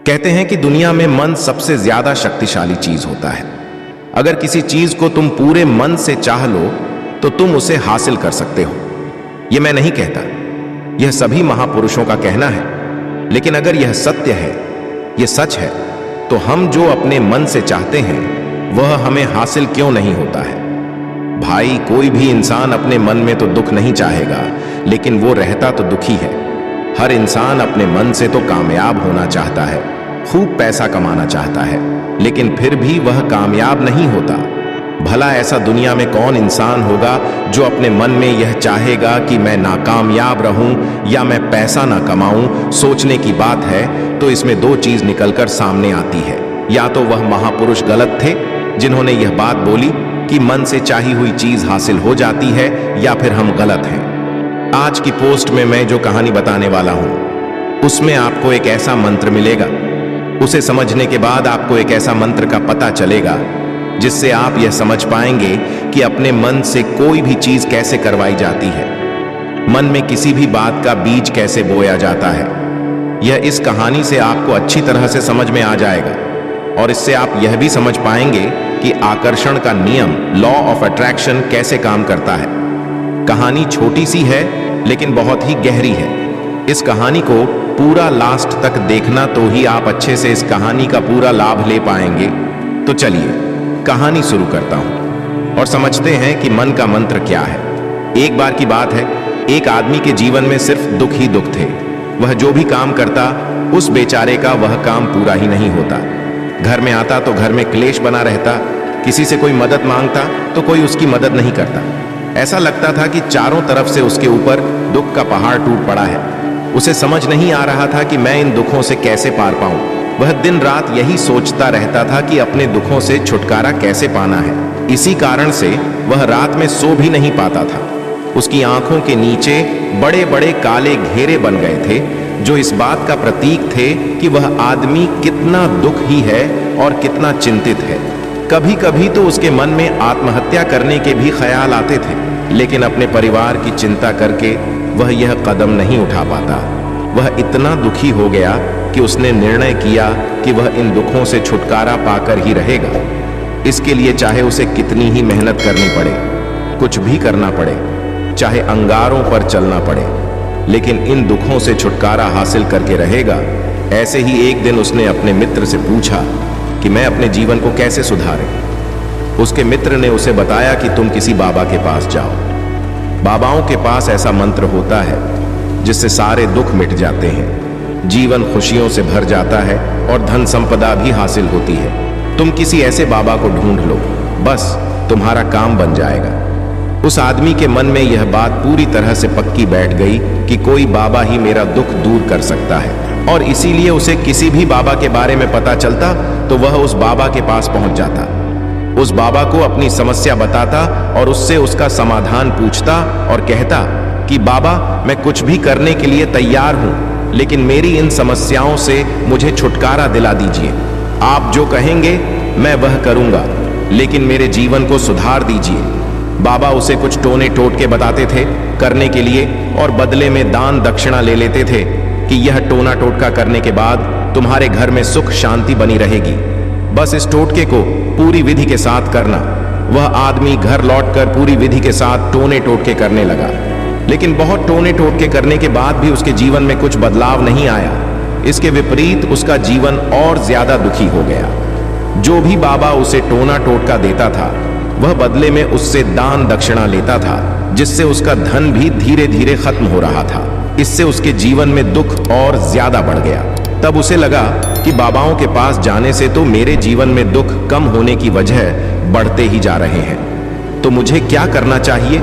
कहते हैं कि दुनिया में मन सबसे ज्यादा शक्तिशाली चीज होता है। अगर किसी चीज को तुम पूरे मन से चाह लो तो तुम उसे हासिल कर सकते हो। यह मैं नहीं कहता, यह सभी महापुरुषों का कहना है। लेकिन अगर यह सत्य है, यह सच है, तो हम जो अपने मन से चाहते हैं वह हमें हासिल क्यों नहीं होता है? भाई, कोई भी इंसान अपने मन में तो दुख नहीं चाहेगा, लेकिन वो रहता तो दुखी है। हर इंसान अपने मन से तो कामयाब होना चाहता है, खूब पैसा कमाना चाहता है, लेकिन फिर भी वह कामयाब नहीं होता। भला ऐसा दुनिया में कौन इंसान होगा जो अपने मन में यह चाहेगा कि मैं नाकामयाब रहूं या मैं पैसा ना कमाऊं? सोचने की बात है तो इसमें दो चीज निकलकर सामने आती है। या तो वह महापुरुष गलत थे जिन्होंने यह बात बोली कि मन से चाही हुई चीज हासिल हो जाती है, या फिर हम गलत हैं। आज की पोस्ट में मैं जो कहानी बताने वाला हूं उसमें आपको एक ऐसा मंत्र मिलेगा। उसे समझने के बाद आपको एक ऐसा मंत्र का पता चलेगा जिससे आप यह समझ पाएंगे कि अपने मन से कोई भी चीज कैसे करवाई जाती है, मन में किसी भी बात का बीज कैसे बोया जाता है। यह इस कहानी से आपको अच्छी तरह से समझ में आ जाएगा और इससे आप यह भी समझ पाएंगे कि आकर्षण का नियम, लॉ ऑफ अट्रैक्शन, कैसे काम करता है। कहानी छोटी सी है लेकिन बहुत ही गहरी है। इस कहानी को पूरा लास्ट तक देखना तो ही आप अच्छे से इस कहानी का पूरा लाभ ले पाएंगे। तो चलिए कहानी शुरू करता हूं और समझते हैं कि मन का मंत्र क्या है। एक बार की बात है, एक आदमी के जीवन में सिर्फ दुख ही दुख थे। वह जो भी काम करता उस बेचारे का वह काम पूरा ही नहीं होता। घर में आता तो घर में क्लेश बना रहता, किसी से कोई मदद मांगता तो कोई उसकी मदद नहीं करता। ऐसा लगता था कि चारों तरफ से उसके ऊपर दुख का पहाड़ टूट पड़ा है। उसे समझ नहीं आ रहा था कि मैं इन दुखों से कैसे पार पाऊं। वह दिन रात यही सोचता रहता था कि अपने दुखों से छुटकारा कैसे पाना है। इसी कारण से वह रात में सो भी नहीं पाता था। उसकी आंखों के नीचे बड़े बड़े काले घेरे बन गए थे जो इस बात का प्रतीक थे कि वह आदमी कितना दुखी है और कितना चिंतित है। कभी कभी तो उसके मन में आत्महत्या करने के भी ख्याल आते थे, लेकिन अपने परिवार की चिंता करके वह यह कदम नहीं उठा पाता। वह इतना दुखी हो गया कि उसने निर्णय किया कि वह इन दुखों से छुटकारा पाकर ही रहेगा। इसके लिए चाहे उसे कितनी ही मेहनत करनी पड़े, कुछ भी करना पड़े, चाहे अंगारों पर चलना पड़े, लेकिन इन दुखों से छुटकारा हासिल करके रहेगा। ऐसे ही एक दिन उसने अपने मित्र से पूछा कि मैं अपने जीवन को कैसे सुधारें। उसके मित्र ने उसे बताया कि तुम किसी बाबा के पास जाओ। बाबाओं के पास ऐसा मंत्र होता है जिससे सारे दुख मिट जाते हैं, जीवन खुशियों से भर जाता है और धन संपदा भी हासिल होती है। तुम किसी ऐसे बाबा को ढूंढ लो, बस तुम्हारा काम बन जाएगा। उस आदमी के मन में यह बात पूरी तरह से पक्की बैठ गई कि कोई बाबा ही मेरा दुख दूर कर सकता है, और इसीलिए उसे किसी भी बाबा के बारे में पता चलता तो वह उस बाबा के पास पहुंच जाता, उस बाबा को अपनी समस्या बताता और उससे उसका समाधान पूछता और कहता कि बाबा, मैं कुछ भी करने के लिए तैयार हूं, लेकिन मेरी इन समस्याओं से मुझे छुटकारा दिला दीजिए। आप जो कहेंगे मैं वह करूंगा, लेकिन मेरे जीवन को सुधार दीजिए। बाबा उसे कुछ टोने टोटके बताते थे करने के लिए और बदले में दान दक्षिणा ले लेते थे कि यह टोना टोटका करने के बाद तुम्हारे घर में सुख शांति बनी रहेगी। बस इस टोटके को पूरी विधि के साथ करना। वह आदमी घर लौटकर पूरी विधि के साथ टोने टोटके करने लगा, लेकिन बहुत टोने टोटके करने के बाद भी उसके जीवन में कुछ बदलाव नहीं आया। इसके विपरीत उसका जीवन और ज्यादा दुखी हो गया। जो भी बाबा उसे टोना टोटका देता था वह बदले में उससे दान दक्षिणा लेता था, जिससे उसका धन भी धीरे धीरे खत्म हो रहा था। इससे उसके जीवन में दुख और ज्यादा बढ़ गया। तब उसे लगा कि बाबाओं के पास जाने से तो मेरे जीवन में दुख कम होने की वजह बढ़ते ही जा रहे हैं। तो मुझे क्या करना चाहिए?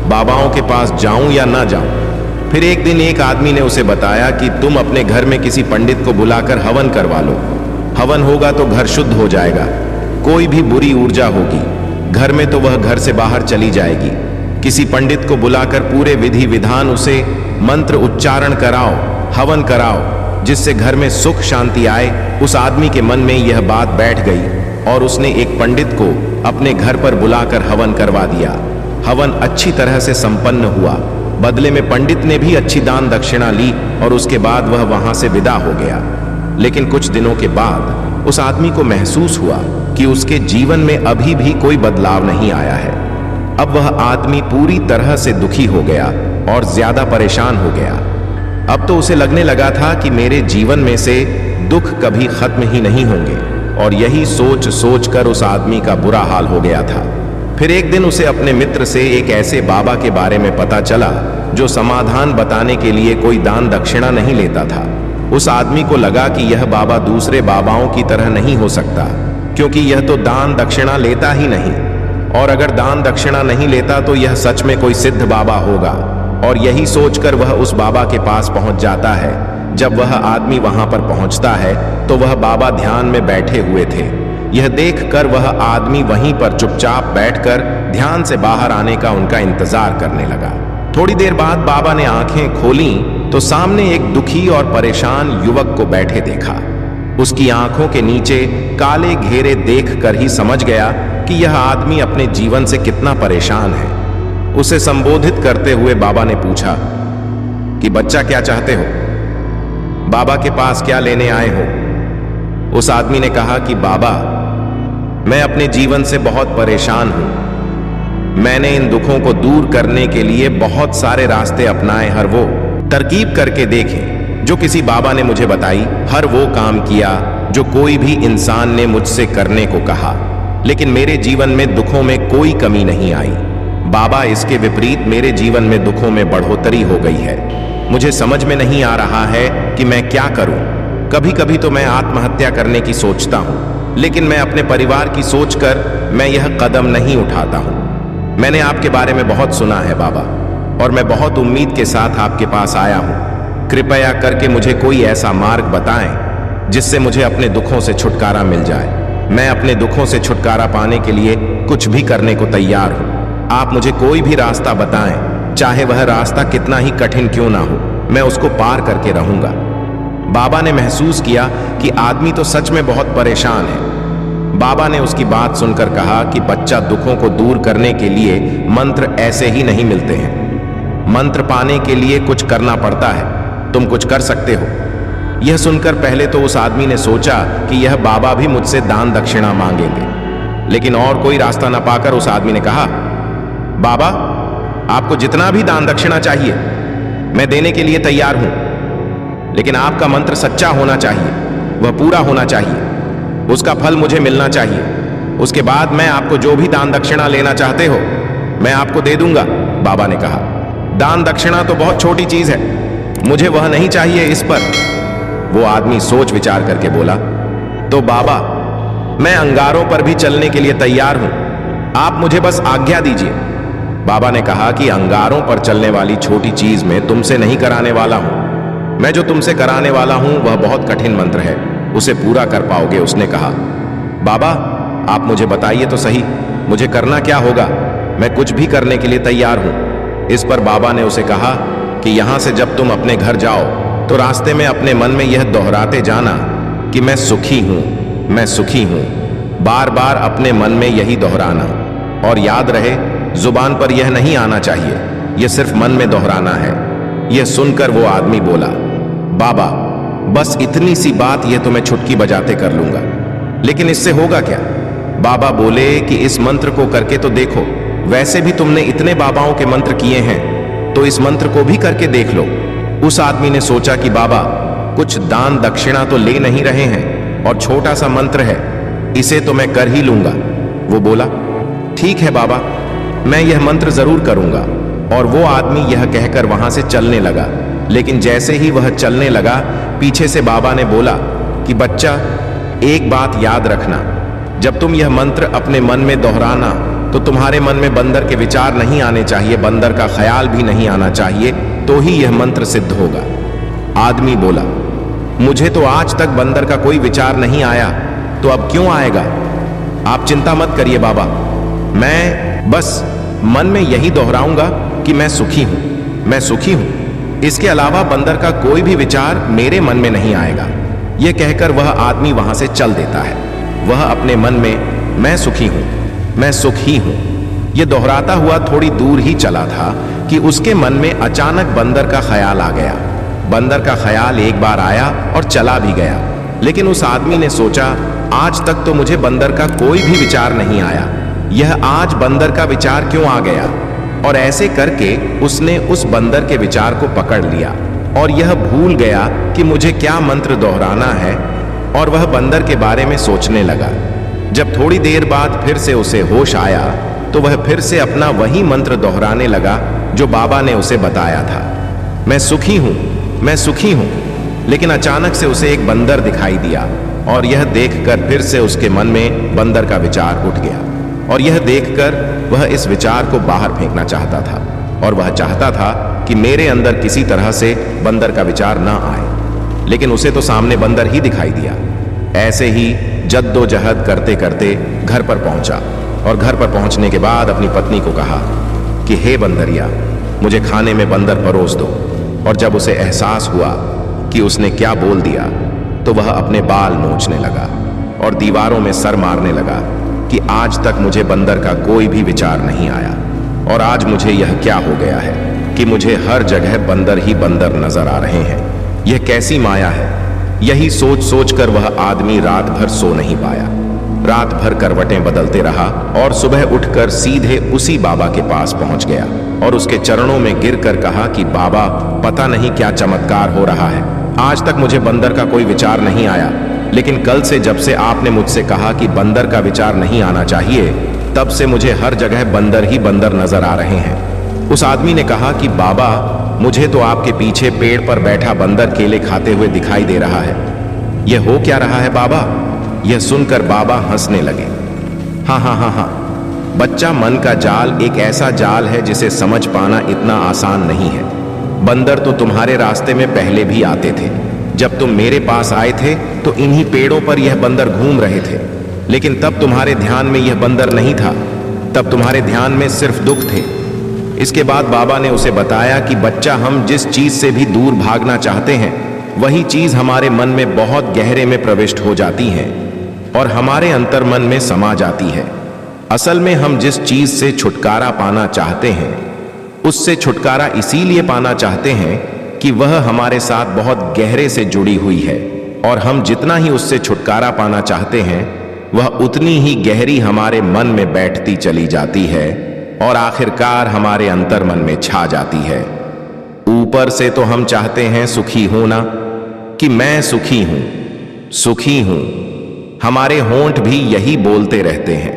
बाबाओं के पास जाऊं या ना जाऊं? फिर एक दिन एक आदमी ने उसे बताया कि तुम अपने घर में किसी पंडित को बुलाकर हवन करवा लो। हवन होगा तो घर शुद्ध हो जाएगा, कोई भी बुरी ऊर्जा होगी घर में तो वह घर से बाहर चली जाएगी। किसी पंडित को बुलाकर पूरे विधि विधान उसे मंत्र उच्चारण कराओ, हवन कराओ, जिससे घर में सुख शांति आए। उस आदमी के मन में यह बात बैठ गई और उसने एक पंडित को अपने घर पर बुलाकर हवन करवा दिया। हवन अच्छी तरह से संपन्न हुआ। बदले में पंडित ने भी अच्छी दान दक्षिणा ली और उसके बाद वह वहां से विदा हो गया। लेकिन कुछ दिनों के बाद उस आदमी को महसूस हुआ कि उसके जीवन में अभी भी कोई बदलाव नहीं आया है। अब वह आदमी पूरी तरह से दुखी हो गया और ज्यादा परेशान हो गया। अब तो उसे लगने लगा था कि मेरे जीवन में से दुख कभी खत्म ही नहीं होंगे, और यही सोच सोच कर उस आदमी का बुरा हाल हो गया था। फिर एक दिन उसे अपने मित्र से एक ऐसे बाबा के बारे में पता चला जो समाधान बताने के लिए कोई दान दक्षिणा नहीं लेता था। उस आदमी को लगा कि यह बाबा दूसरे बाबाओं की तरह नहीं हो सकता, क्योंकि यह तो दान दक्षिणा लेता ही नहीं, और अगर दान दक्षिणा नहीं लेता तो यह सच में कोई सिद्ध बाबा होगा। और यही सोचकर वह उस बाबा के पास पहुंच जाता है। जब वह आदमी वहां पर पहुंचता है तो वह बाबा ध्यान में बैठे हुए थे। यह देखकर वह आदमी वहीं पर चुपचाप बैठकर ध्यान से बाहर आने का उनका इंतजार करने लगा। थोड़ी देर बाद बाबा ने आंखें खोली तो सामने एक दुखी और परेशान युवक को बैठे देखा। उसकी आंखों के नीचे काले घेरे देखकर ही समझ गया कि यह आदमी अपने जीवन से कितना परेशान है। उसे संबोधित करते हुए बाबा ने पूछा कि बच्चा, क्या चाहते हो? बाबा के पास क्या लेने आए हो? उस आदमी ने कहा कि बाबा, मैं अपने जीवन से बहुत परेशान हूं। मैंने इन दुखों को दूर करने के लिए बहुत सारे रास्ते अपनाए, हर वो तरकीब करके देखे जो किसी बाबा ने मुझे बताई, हर वो काम किया जो कोई भी इंसान ने मुझसे करने को कहा, लेकिन मेरे जीवन में दुखों में कोई कमी नहीं आई। बाबा, इसके विपरीत मेरे जीवन में दुखों में बढ़ोतरी हो गई है। मुझे समझ में नहीं आ रहा है कि मैं क्या करूं। कभी कभी तो मैं आत्महत्या करने की सोचता हूं, लेकिन मैं अपने परिवार की सोचकर मैं यह कदम नहीं उठाता हूं। मैंने आपके बारे में बहुत सुना है बाबा, और मैं बहुत उम्मीद के साथ आपके पास आया हूं। कृपया करके मुझे कोई ऐसा मार्ग बताएं जिससे मुझे अपने दुखों से छुटकारा मिल जाए। मैं अपने दुखों से छुटकारा पाने के लिए कुछ भी करने को तैयार हूं। आप मुझे कोई भी रास्ता बताएं, चाहे वह रास्ता कितना ही कठिन क्यों ना हो, मैं उसको पार करके रहूंगा। बाबा ने महसूस किया कि आदमी तो सच में बहुत परेशान है। बाबा ने उसकी बात सुनकर कहा कि बच्चा, दुखों को दूर करने के लिए मंत्र ऐसे ही नहीं मिलते हैं। मंत्र पाने के लिए कुछ करना पड़ता है। तुम कुछ कर सकते हो। यह सुनकर पहले तो उस आदमी ने सोचा कि यह बाबा भी मुझसे दान दक्षिणा मांगेंगे, लेकिन और कोई रास्ता न पाकर उस आदमी ने कहा, बाबा, आपको जितना भी दान दक्षिणा चाहिए मैं देने के लिए तैयार हूं, लेकिन आपका मंत्र सच्चा होना चाहिए, वह पूरा होना चाहिए, उसका फल मुझे मिलना चाहिए। उसके बाद मैं आपको जो भी दान दक्षिणा लेना चाहते हो मैं आपको दे दूंगा। बाबा ने कहा, दान दक्षिणा तो बहुत छोटी चीज है, मुझे वह नहीं चाहिए। इस पर वो आदमी सोच विचार करके बोला, तो बाबा, मैं अंगारों पर भी चलने के लिए तैयार हूं, आप मुझे बस आज्ञा दीजिए। बाबा ने कहा कि अंगारों पर चलने वाली छोटी चीज में तुमसे नहीं कराने वाला हूं। मैं जो तुमसे कराने वाला हूं वह बहुत कठिन मंत्र है, उसे पूरा कर पाओगे। उसने कहा, बाबा, आप मुझे बताइए तो सही, मुझे करना क्या होगा? मैं कुछ भी करने के लिए तैयार हूं। इस पर बाबा ने उसे कहा कि यहां से जब तुम अपने घर जाओ तो रास्ते में अपने मन में यह दोहराते जाना कि मैं सुखी हूं, मैं सुखी हूं। बार बार अपने मन में यही दोहराना, और याद रहे, जुबान पर यह नहीं आना चाहिए, यह सिर्फ मन में दोहराना है। यह सुनकर वो आदमी बोला, बाबा, बस इतनी सी बात, यह तो मैं चुटकी बजाते कर लूंगा, लेकिन इससे होगा क्या? बाबा बोले कि इस मंत्र को करके तो देखो, वैसे भी तुमने इतने बाबाओं के मंत्र किए हैं, तो इस मंत्र को भी करके देख लो। उस आदमी ने सोचा कि बाबा कुछ दान दक्षिणा तो ले नहीं रहे हैं, और छोटा सा मंत्र है, इसे तो मैं कर ही लूंगा। वो बोला, ठीक है बाबा, मैं यह मंत्र जरूर करूंगा। और वो आदमी यह कहकर वहां से चलने लगा, लेकिन जैसे ही वह चलने लगा, पीछे से बाबा ने बोला कि बच्चा, एक बात याद रखना, जब तुम यह मंत्र अपने मन में दोहराना तो तुम्हारे मन में बंदर के विचार नहीं आने चाहिए, बंदर का ख्याल भी नहीं आना चाहिए, तो ही यह मंत्र सिद्ध होगा। आदमी बोला, मुझे तो आज तक बंदर का कोई विचार नहीं आया, तो अब क्यों आएगा? आप चिंता मत करिए बाबा, मैं बस मन में यही दोहराऊंगा कि मैं सुखी हूं, मैं सुखी हूं। इसके अलावा बंदर का कोई भी विचार मेरे मन में नहीं आएगा। यह कहकर वह आदमी वहां से चल देता है। वह अपने मन में मैं सुखी हूं, मैं सुखी हूं, यह दोहराता हुआ थोड़ी दूर ही चला था कि उसके मन में अचानक बंदर का ख्याल आ गया। बंदर का ख्याल एक बार आया और चला भी गया। लेकिन उस आदमी ने सोचा, आज तक तो मुझे बंदर का कोई भी विचार नहीं आया, यह आज बंदर का विचार क्यों आ गया। और ऐसे करके उसने उस बंदर के विचार को पकड़ लिया और यह भूल गया कि मुझे क्या मंत्र दोहराना है, और वह बंदर के बारे में सोचने लगा। जब थोड़ी देर बाद फिर से उसे होश आया तो वह फिर से अपना वही मंत्र दोहराने लगा जो बाबा ने उसे बताया था, मैं सुखी हूं, मैं सुखी हूं। लेकिन अचानक से उसे एक बंदर दिखाई दिया और यह देखकर फिर से उसके मन में बंदर का विचार उठ गया, और यह देखकर वह इस विचार को बाहर फेंकना चाहता था, और वह चाहता था कि मेरे अंदर किसी तरह से बंदर का विचार ना आए। लेकिन उसे तो सामने बंदर ही दिखाई दिया। ऐसे ही जद्दोजहद करते करते घर पर पहुंचा, और घर पर पहुंचने के बाद अपनी पत्नी को कहा कि हे बंदरिया, मुझे खाने में बंदर परोस दो। और जब उसे एहसास हुआ कि उसने क्या बोल दिया तो वह अपने बाल नोचने लगा और दीवारों में सर मारने लगा कि आज तक मुझे बंदर का कोई भी विचार नहीं आया, और आज मुझे यह क्या हो गया है कि मुझे हर जगह बंदर ही बंदर नजर आ रहे हैं। यह कैसी माया है। यही सोच सोच कर वह आदमी रात भर सो नहीं पाया। रात भर करवटें बदलते रहा और सुबह उठकर सीधे उसी बाबा के पास पहुंच गया और उसके चरणों में गिरकर कहा कि बाबा, पता नहीं क्या चमत्कार हो रहा है, आज तक मुझे बंदर का कोई विचार नहीं आया, लेकिन कल से जब से आपने मुझसे कहा कि बंदर का विचार नहीं आना चाहिए, तब से मुझे हर जगह बंदर ही बंदर नजर आ रहे हैं। उस आदमी ने कहा कि बाबा, मुझे तो आपके पीछे पेड़ पर बैठा बंदर केले खाते हुए दिखाई दे रहा है। यह हो क्या रहा है बाबा? यह सुनकर बाबा हंसने लगे। हाँ हाँ हाँ हाँ, बच्चा, मन का जाल एक ऐसा जाल है जिसे समझ पाना इतना आसान नहीं है। बंदर तो तुम्हारे रास्ते में पहले भी आते थे। जब तुम मेरे पास आए थे तो इन्हीं पेड़ों पर यह बंदर घूम रहे थे, लेकिन तब तुम्हारे ध्यान में यह बंदर नहीं था, तब तुम्हारे ध्यान में सिर्फ दुख थे। इसके बाद बाबा ने उसे बताया कि बच्चा, हम जिस चीज से भी दूर भागना चाहते हैं वही चीज हमारे मन में बहुत गहरे में प्रविष्ट हो जाती है और हमारे अंतर्मन में समा जाती है। असल में हम जिस चीज से छुटकारा पाना चाहते हैं उससे छुटकारा इसीलिए पाना चाहते हैं कि वह हमारे साथ बहुत गहरे से जुड़ी हुई है, और हम जितना ही उससे छुटकारा पाना चाहते हैं वह उतनी ही गहरी हमारे मन में बैठती चली जाती है और आखिरकार हमारे अंतर्मन में छा जाती है। ऊपर से तो हम चाहते हैं सुखी होना, कि मैं सुखी हूं, सुखी हूं। हमारे होंठ भी यही बोलते रहते हैं,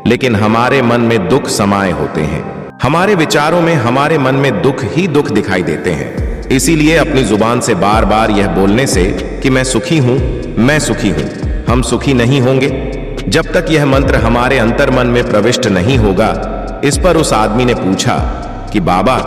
लेकिन हमारे मन में दुख समाये होते हैं। हमारे विचारों में हमारे मन में दुख ही दुख दिखाई देते हैं। इसीलिए अपनी जुबान से बार बार यह बोलने से कि मैं सुखी हूं, मैं सुखी हूं, हम सुखी नहीं होंगे जब तक यह मंत्र हमारे अंतर्मन में प्रविष्ट नहीं होगा। इस पर उस आदमी ने पूछा कि बाबा,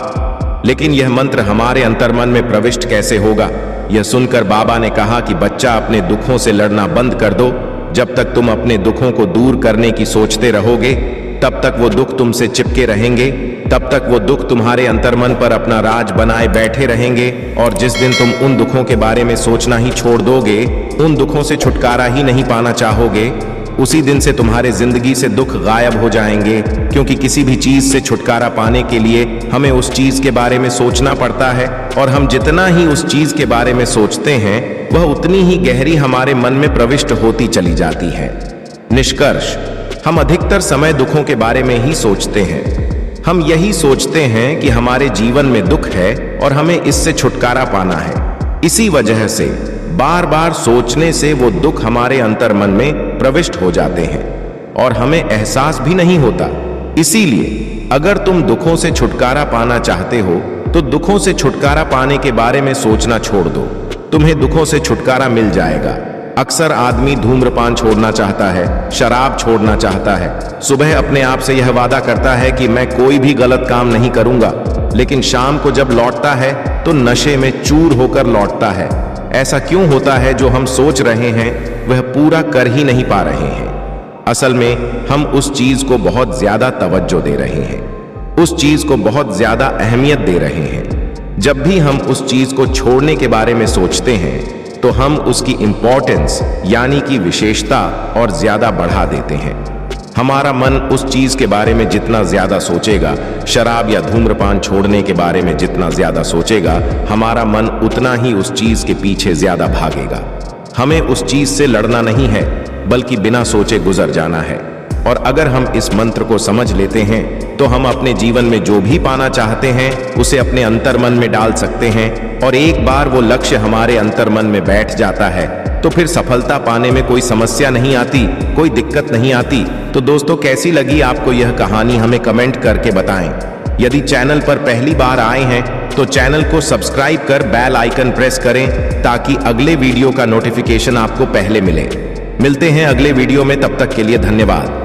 लेकिन यह मंत्र हमारे अंतर्मन में प्रविष्ट कैसे होगा? यह सुनकर बाबा ने कहा कि बच्चा, अपने दुखों से लड़ना बंद कर दो। जब तक तुम अपने दुखों को दूर करने की सोचते रहोगे तब तक वो दुख तुमसे चिपके रहेंगे, तब तक वो दुख तुम्हारे अंतर्मन पर अपना राज बनाए बैठे रहेंगे, और जिस दिन तुम उन दुखों के बारे में सोचना ही छोड़ दोगे, उन दुखों से छुटकारा ही नहीं पाना चाहोगे, उसी दिन से तुम्हारे जिंदगी से दुख गायब हो जाएंगे। क्योंकि किसी भी चीज से छुटकारा पाने के लिए हमें उस चीज के बारे में सोचना पड़ता है, और हम जितना ही उस चीज के बारे में सोचते हैं वह उतनी ही गहरी हमारे मन में प्रविष्ट होती चली जाती है। निष्कर्ष, हम अधिकतर समय दुखों के बारे में ही सोचते हैं। हम यही सोचते हैं कि हमारे जीवन में दुख है और हमें इससे छुटकारा पाना है। इसी वजह से बार बार सोचने से वो दुख हमारे अंतर्मन में प्रविष्ट हो जाते हैं और हमें एहसास भी नहीं होता। इसीलिए अगर तुम दुखों से छुटकारा पाना चाहते हो तो दुखों से छुटकारा पाने के बारे में सोचना छोड़ दो, तुम्हें दुखों से छुटकारा मिल जाएगा। अक्सर आदमी धूम्रपान छोड़ना चाहता है, शराब छोड़ना चाहता है, सुबह अपने आप से यह वादा करता है कि मैं कोई भी गलत काम नहीं करूंगा, लेकिन शाम को जब लौटता है तो नशे में चूर होकर लौटता है। ऐसा क्यों होता है? जो हम सोच रहे हैं वह पूरा कर ही नहीं पा रहे हैं। असल में हम उस चीज को बहुत ज्यादा तवज्जो दे रहे हैं, उस चीज को बहुत ज्यादा अहमियत दे रहे हैं। जब भी हम उस चीज को छोड़ने के बारे में सोचते हैं तो हम उसकी इंपॉर्टेंस यानी कि विशेषता और ज्यादा बढ़ा देते हैं। हमारा मन उस चीज के बारे में जितना ज्यादा सोचेगा, शराब या धूम्रपान छोड़ने के बारे में जितना ज्यादा सोचेगा, हमारा मन उतना ही उस चीज के पीछे ज्यादा भागेगा। हमें उस चीज से लड़ना नहीं है, बल्कि बिना सोचे गुजर जाना है। और अगर हम इस मंत्र को समझ लेते हैं तो हम अपने जीवन में जो भी पाना चाहते हैं उसे अपने अंतर्मन में डाल सकते हैं। और एक बार वो लक्ष्य हमारे अंतर्मन में बैठ जाता है तो फिर सफलता पाने में कोई समस्या नहीं आती, कोई दिक्कत नहीं आती। तो दोस्तों, कैसी लगी आपको यह कहानी, हमें कमेंट करके बताएं। यदि चैनल पर पहली बार आए हैं तो चैनल को सब्सक्राइब कर बेल आइकन प्रेस करें ताकि अगले वीडियो का नोटिफिकेशन आपको पहले मिले। मिलते हैं अगले वीडियो में, तब तक के लिए धन्यवाद।